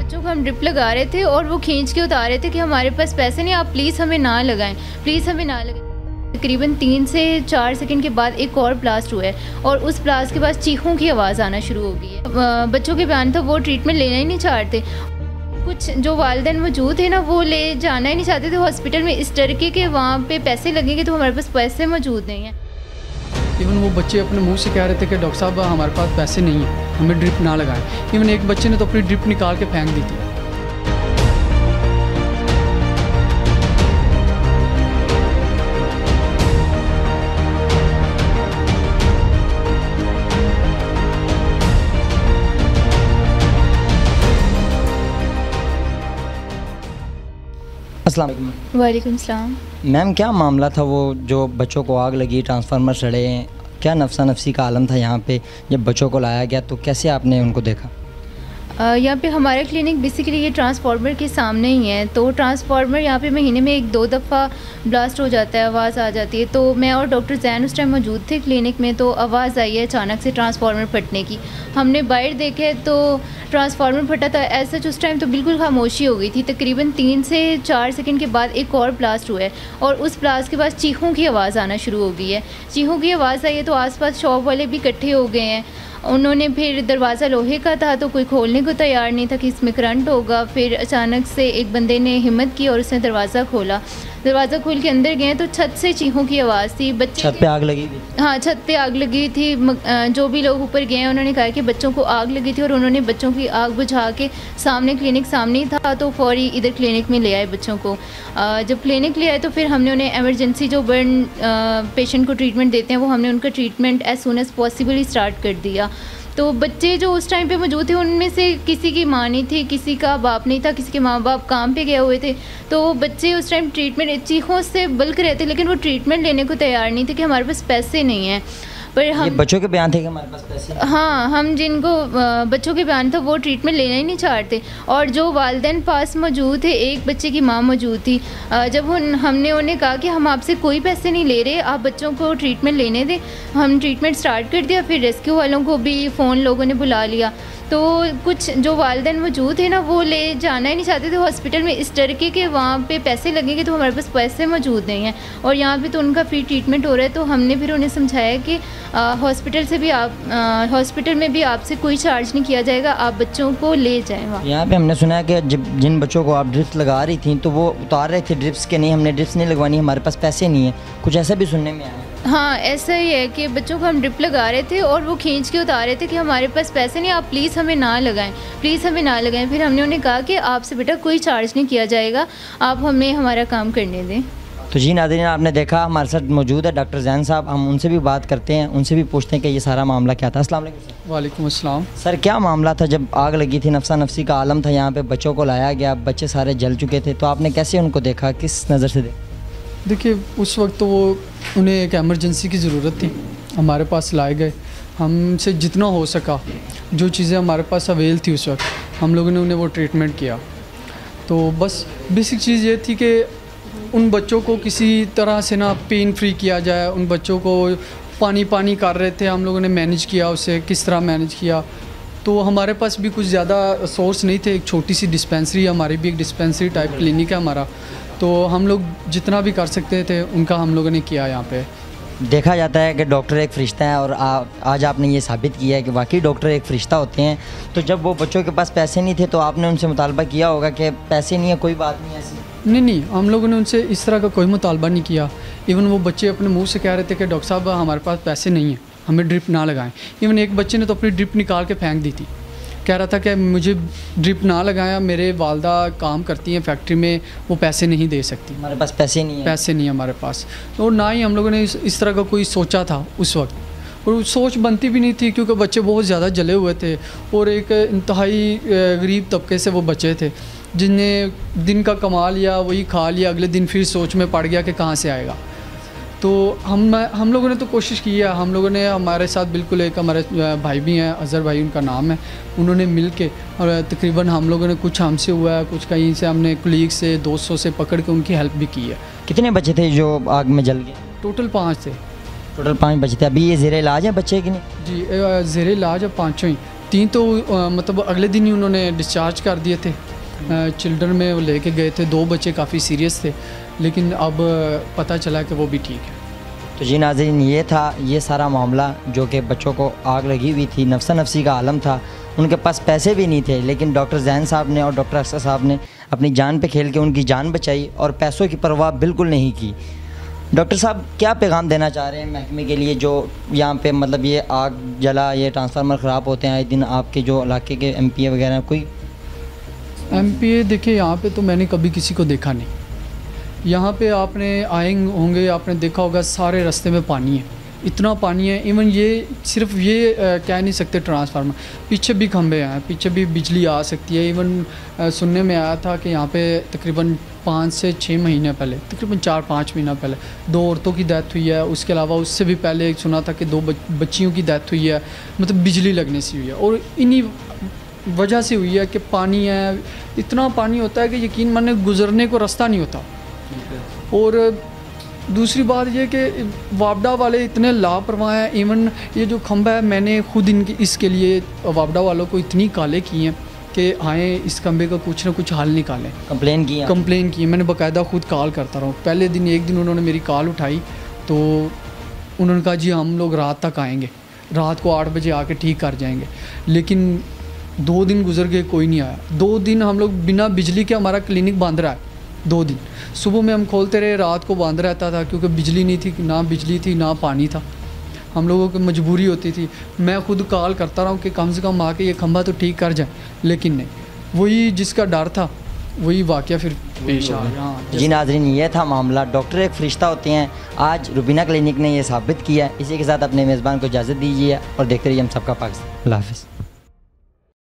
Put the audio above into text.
बच्चों को हम ड्रिप लगा रहे थे और वो खींच के उतार रहे थे कि हमारे पास पैसे नहीं, आप प्लीज़ हमें ना लगाएं, प्लीज़ हमें ना लगाएं। तकरीबन 3 से 4 सेकंड के बाद एक और ब्लास्ट हुआ है और उस ब्लास्ट के बाद चीखों की आवाज़ आना शुरू हो गई है। बच्चों के बयान था वो ट्रीटमेंट लेना ही नहीं चाहते। कुछ जो वालिदैन मौजूद थे ना, वो ले जाना ही नहीं चाहते थे हॉस्पिटल में, इस डर के कि वहाँ पे पैसे लगेंगे, तो हमारे पास पैसे मौजूद नहीं हैं। इवन वो बच्चे अपने मुंह से कह रहे थे कि डॉक्टर साहब हमारे पास पैसे नहीं हैं, हमें ड्रिप ना लगाएं। इवन एक बच्चे ने तो अपनी ड्रिप निकाल के फेंक दी थी। अस्सलाम वालेकुम। वालेकुम सलाम। मैम, क्या मामला था वो जो बच्चों को आग लगी, ट्रांसफार्मर सड़े, क्या नफसा नफसी का आलम था यहाँ पे? जब बच्चों को लाया गया तो कैसे आपने उनको देखा? यहाँ पे हमारा क्लिनिक बेसिकली ये ट्रांसफार्मर के सामने ही है, तो ट्रांसफार्मर यहाँ पे महीने में 1-2 दफ़ा ब्लास्ट हो जाता है, आवाज़ आ जाती है। तो मैं और डॉक्टर जैन उस टाइम मौजूद थे क्लिनिक में, तो आवाज़ आई है अचानक से ट्रांसफार्मर फटने की। हमने बाहर देखे तो ट्रांसफार्मर फटा था। ऐसा उस टाइम तो बिल्कुल खामोशी हो गई थी। तकरीबन 3 से 4 सेकंड के बाद एक और ब्लास्ट हुआ है और उस ब्लास्ट के बाद चीखों की आवाज़ आना शुरू हो गई है। चीखों की आवाज़ आई है तो आसपास शॉप वाले भी इकट्ठे हो गए हैं। उन्होंने फिर दरवाज़ा लोहे का था तो कोई खोलने को तैयार नहीं था कि इसमें करंट होगा। फिर अचानक से एक बंदे ने हिम्मत की और उसने दरवाज़ा खोला। दरवाज़ा खोल के अंदर गए तो छत से चीखों की आवाज़ थी। बच्चे छत पे आग लगी थी? हाँ, छत पे आग लगी थी। जो भी लोग ऊपर गए उन्होंने कहा कि बच्चों को आग लगी थी और उन्होंने बच्चों की आग बुझा के सामने क्लिनिक सामने ही था तो फौरी इधर क्लिनिक में ले आए बच्चों को। जब क्लिनिक ले आए तो फिर हमने उन्हें एमरजेंसी जो बर्न पेशेंट को ट्रीटमेंट देते हैं वो हमने उनका treatment as soon as possible start कर दिया। तो बच्चे जो उस टाइम पे मौजूद थे उनमें से किसी की माँ नहीं थी, किसी का बाप नहीं था, किसी के माँ बाप काम पे गए हुए थे। तो बच्चे उस टाइम ट्रीटमेंट चीखों से बल्क रहे थे, लेकिन वो ट्रीटमेंट लेने को तैयार नहीं थे कि हमारे पास पैसे नहीं हैं। पर हम बच्चों के बयान थे कि हमारे पास पैसे नहीं। हाँ, हम जिनको बच्चों के बयान था वो ट्रीटमेंट लेना ही नहीं चाहते। और जो वालिदैन पास मौजूद थे, एक बच्चे की माँ मौजूद थी। जब हमने उन्हें कहा कि हम आपसे कोई पैसे नहीं ले रहे, आप बच्चों को ट्रीटमेंट लेने दें, हम ट्रीटमेंट स्टार्ट कर दिया। फिर रेस्क्यू वालों को भी फ़ोन लोगों ने बुला लिया। तो कुछ जो वालिदैन मौजूद थे ना, वो ले जाना ही नहीं चाहते थे हॉस्पिटल में, इस डर के कि वहाँ पे पैसे लगेंगे, तो हमारे पास पैसे मौजूद नहीं हैं और यहाँ पे तो उनका फ्री ट्रीटमेंट हो रहा है। तो हमने फिर उन्हें समझाया कि हॉस्पिटल में भी आपसे कोई चार्ज नहीं किया जाएगा, आप बच्चों को ले जाएं वहाँ। यहाँ पे हमने सुना है कि जिन बच्चों को आप ड्रिप्स लगा रही थी तो वो उतार रहे थे ड्रिप्स के, नहीं हमने ड्रिप्स नहीं लगवानी, हमारे पास पैसे नहीं है, कुछ ऐसा भी सुनने में आया? हाँ, ऐसा ही है कि बच्चों को हम ड्रिप लगा रहे थे और वो खींच के उतार रहे थे कि हमारे पास पैसे नहीं, आप प्लीज़ हमें ना लगाएं, प्लीज़ हमें ना लगाएं। फिर हमने उन्हें कहा कि आपसे बेटा कोई चार्ज नहीं किया जाएगा, आप हमें हमारा काम करने दें। तो जी नाज़रीन, आपने देखा हमारे साथ मौजूद है डॉक्टर जैन साहब, हम उनसे भी बात करते हैं, उनसे भी पूछते हैं कि ये सारा मामला क्या था। अस्सलाम वालेकुम सर। वालेकुम अस्सलाम। सर, क्या मामला था जब आग लगी थी? नफसा नफसी का आलम था यहाँ पे, बच्चों को लाया गया, बच्चे सारे जल चुके थे, तो आपने कैसे उनको देखा, किस नज़र से देखा? देखिए, उस वक्त तो वो उन्हें एक एमरजेंसी की ज़रूरत थी, हमारे पास लाए गए। हमसे जितना हो सका, जो चीज़ें हमारे पास अवेल थी उस वक्त, हम लोगों ने उन्हें वो ट्रीटमेंट किया। तो बस बेसिक चीज़ ये थी कि उन बच्चों को किसी तरह से ना पेन फ्री किया जाए। उन बच्चों को पानी कर रहे थे, हम लोगों ने मैनेज किया, उसे किस तरह मैनेज किया। तो हमारे पास भी कुछ ज़्यादा सोर्स नहीं थे, एक छोटी सी डिस्पेंसरी, हमारी भी एक डिस्पेंसरी टाइप क्लिनिक है हमारा, तो हम लोग जितना भी कर सकते थे उनका हम लोगों ने किया। यहाँ पे देखा जाता है कि डॉक्टर एक फ़रिश्ता है और आज आपने ये साबित किया है कि वाकई डॉक्टर एक फ़रिश्ता होते हैं। तो जब वो बच्चों के पास पैसे नहीं थे तो आपने उनसे मुतालबा किया होगा कि पैसे नहीं है, कोई बात नहीं ऐसी? नहीं, हम लोगों ने उनसे इस तरह का कोई मुतालबा नहीं किया। इवन वो बच्चे अपने मुंह से कह रहे थे कि डॉक्टर साहब हमारे पास पैसे नहीं हैं, हमें ड्रिप ना लगाएं। इवन एक बच्चे ने तो अपनी ड्रिप निकाल के फेंक दी थी, कह रहा था कि मुझे ड्रिप ना लगाया, मेरे वालदा काम करती हैं फैक्ट्री में, वो पैसे नहीं दे सकती, हमारे पास पैसे नहीं है, पैसे नहीं है हमारे पास। और ना ही हम लोगों ने इस तरह का कोई सोचा था उस वक्त, और सोच बनती भी नहीं थी क्योंकि बच्चे बहुत ज़्यादा जले हुए थे और एक इंतहाई गरीब तबके से वो बच्चे थे जिनने दिन का कमा लिया, वही खा लिया, अगले दिन फिर सोच में पड़ गया कि कहाँ से आएगा। तो हम लोगों ने तो कोशिश की है, हम लोगों ने हमारे साथ बिल्कुल एक हमारे भाई भी हैं, अज़हर भाई उनका नाम है, उन्होंने मिल के और तकरीबन हम लोगों ने कुछ हमसे हुआ है, कुछ कहीं से हमने कुलीग से, दोस्तों से पकड़ के उनकी हेल्प भी की है। कितने बच्चे थे जो आग में जल गए? टोटल 5 थे। टोटल 5 बच्चे थे। अभी ये ज़ेरे इलाज है बच्चे की नहीं? जी ज़ेरे इलाज है 5 ही। 3 तो मतलब अगले दिन ही उन्होंने डिस्चार्ज कर दिए थे। चिल्ड्रन में वो लेके गए थे, 2 बच्चे काफ़ी सीरियस थे, लेकिन अब पता चला कि वो भी ठीक है। तो जी नाज़रीन, ये था ये सारा मामला जो कि बच्चों को आग लगी हुई थी, नफ्सा नफसी का आलम था, उनके पास पैसे भी नहीं थे, लेकिन डॉक्टर जैन साहब ने और डॉक्टर अफसर साहब ने अपनी जान पे खेल के उनकी जान बचाई और पैसों की परवाह बिल्कुल नहीं की। डॉक्टर साहब क्या पैगाम देना चाह रहे हैं महकमे के लिए जो यहाँ पे मतलब ये आग जला, ये ट्रांसफार्मर ख़राब होते हैं आए दिन, आपके जो इलाके के MP वगैरह कोई? MP देखिए, यहाँ पे तो मैंने कभी किसी को देखा नहीं। यहाँ पे आपने आए होंगे, आपने देखा होगा सारे रास्ते में पानी है, इतना पानी है। इवन ये सिर्फ ये कह नहीं सकते ट्रांसफार्मर, पीछे भी खंभे हैं, पीछे भी बिजली आ सकती है। इवन सुनने में आया था कि यहाँ पे तकरीबन 5 से 6 महीने पहले, तकरीबन 4-5 महीना पहले 2 औरतों की डेथ हुई है। उसके अलावा उससे भी पहले एक सुना था कि 2 बच्चियों की डेथ हुई है, मतलब बिजली लगने से हुई है। और इन्हीं वजह से हुई है कि पानी है, इतना पानी होता है कि यकीन माने गुजरने को रास्ता नहीं होता। और दूसरी बात ये कि वापडा वाले इतने लापरवाह हैं। इवन ये जो खंभा है, मैंने खुद इसके लिए वापडा वालों को इतनी काले की हैं कि आए इस खंभे का कुछ ना कुछ हल निकालें। कंप्लेन की मैंने बाकायदा खुद कॉल करता रहा हूँ। पहले दिन एक दिन उन्होंने मेरी कॉल उठाई तो उन्होंने कहा जी हम लोग रात तक आएँगे, रात को 8 बजे आके ठीक कर जाएंगे। लेकिन 2 दिन गुजर गए, कोई नहीं आया। 2 दिन हम लोग बिना बिजली के, हमारा क्लिनिक बंद रहा है 2 दिन। सुबह में हम खोलते रहे, रात को बंद रहता था क्योंकि बिजली नहीं थी, ना बिजली थी ना पानी था। हम लोगों की मजबूरी होती थी। मैं खुद कॉल करता रहा हूँ कि कम से कम आके ये खंभा तो ठीक कर जाए, लेकिन नहीं, वही जिसका डर था वही वाक़या फिर पेश आ गया। जी नाज़रीन, ये था मामला। डॉक्टर एक फ़रिश्ता होते हैं, आज रुबीना क्लिनिक ने ये साबित किया। इसी के साथ अपने मेज़बान को इजाज़त दीजिए और देखते रहिए हम सबका पाकिस्तान। अल्लाह हाफ़िज़।